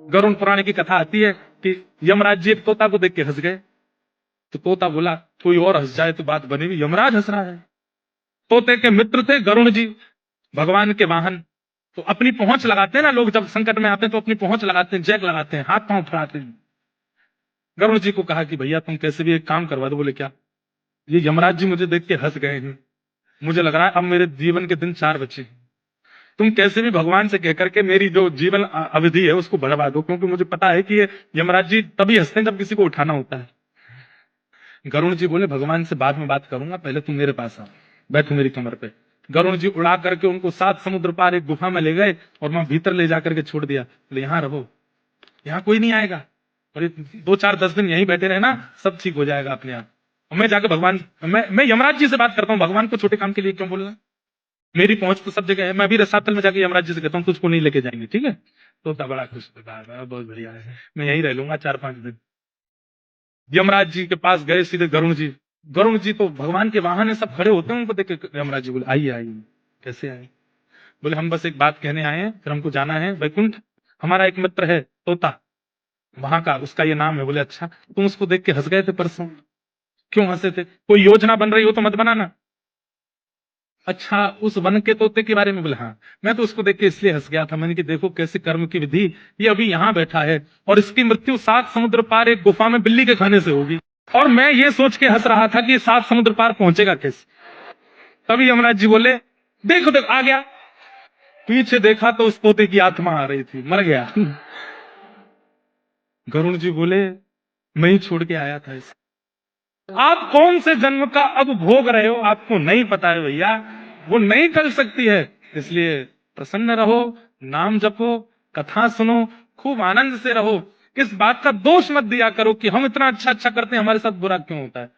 गरुड़ पुराण की कथा आती है कि यमराज जी एक तोता को देख के हंस गए। तो तोता बोला कोई और हंस जाए तो बात बनेगी, यमराज हंस रहा है। तोते के मित्र थे गरुड़ जी, भगवान के वाहन। तो अपनी पहुंच लगाते हैं ना लोग, जब संकट में आते हैं तो अपनी पहुंच लगाते हैं, जैक लगाते हैं, हाथ पांव फैलाते हैं। गरुड़ जी को कहा कि भैया तुम कैसे भी एक काम करवा दो। बोले क्या? ये यमराज जी मुझे देख के हंस गए हैं, मुझे लग रहा है अब मेरे जीवन के दिन 4 बचे। तुम कैसे भी भगवान से कहकर के मेरी जो जीवन अवधि है उसको बढ़वा दो, क्योंकि मुझे पता है कि ये यमराज जी तभी हंसते हैं जब किसी को उठाना होता है। गरुड़ जी बोले भगवान से बाद में बात करूंगा, पहले तुम मेरे पास आओ, बैठो मेरी कमर पे। गरुड़ जी उड़ा करके उनको 7 समुद्र पार एक गुफा में ले गए और वहां भीतर ले जाकर के छोड़ दिया। बोले यहाँ रहो, यहाँ कोई नहीं आएगा, और 2-4-10 दिन यहीं बैठे रहना, सब ठीक हो जाएगा अपने आप। और मैं जाकर भगवान, मैं यमराज जी से बात करता हूँ, भगवान को छोटे काम के लिए क्यों बोलना? मेरी पहुंच तो सब जगह है। मैं अभी रसातल में जाके यमराज जी से कहता हूँ तुझको नहीं लेके जाएंगे, ठीक है? तो बड़ा खुश होता है, बहुत बढ़िया है, मैं यहीं रह लूंगा 4-5 दिन। यमराज जी के पास गए सीधे गरुड़ जी। गरुड़ जी तो भगवान के वाहन है, सब खड़े होते हैं, उनको देख के यमराज जी बोले आइए आइए। कैसे आए? बोले हम बस एक बात कहने आए हैं, फिर हमको जाना है वैकुंठ। हमारा एक मित्र है तोता, वहां का, उसका ये नाम है। बोले अच्छा, तुम उसको देख के हंस गए थे परसों, क्यों हंसे थे? कोई योजना बन रही हो तो मत बनाना। अच्छा, उस वन के तोते के बारे में? बोले हाँ, मैं तो उसको देख के इसलिए हंस गया था, मैंने कि देखो कैसे कर्म की विधि, ये अभी यहाँ बैठा है और इसकी मृत्यु 7 समुद्र पार एक गुफा में बिल्ली के खाने से होगी, और मैं ये सोच के हंस रहा था कि 7 समुद्र पार पहुंचेगा कैसे। तभी यमराज जी बोले देखो देखो आ गया। पीछे देखा तो उस तोते की आत्मा आ रही थी, मर गया। गरुड़ जी बोले मैं ही छोड़ के आया था इसे। आप कौन से जन्म का अब भोग रहे हो आपको नहीं पता है भैया, वो नहीं कर सकती है। इसलिए प्रसन्न रहो, नाम जपो, कथा सुनो, खूब आनंद से रहो। इस बात का दोष मत दिया करो कि हम इतना अच्छा अच्छा करते हैं, हमारे साथ बुरा क्यों होता है।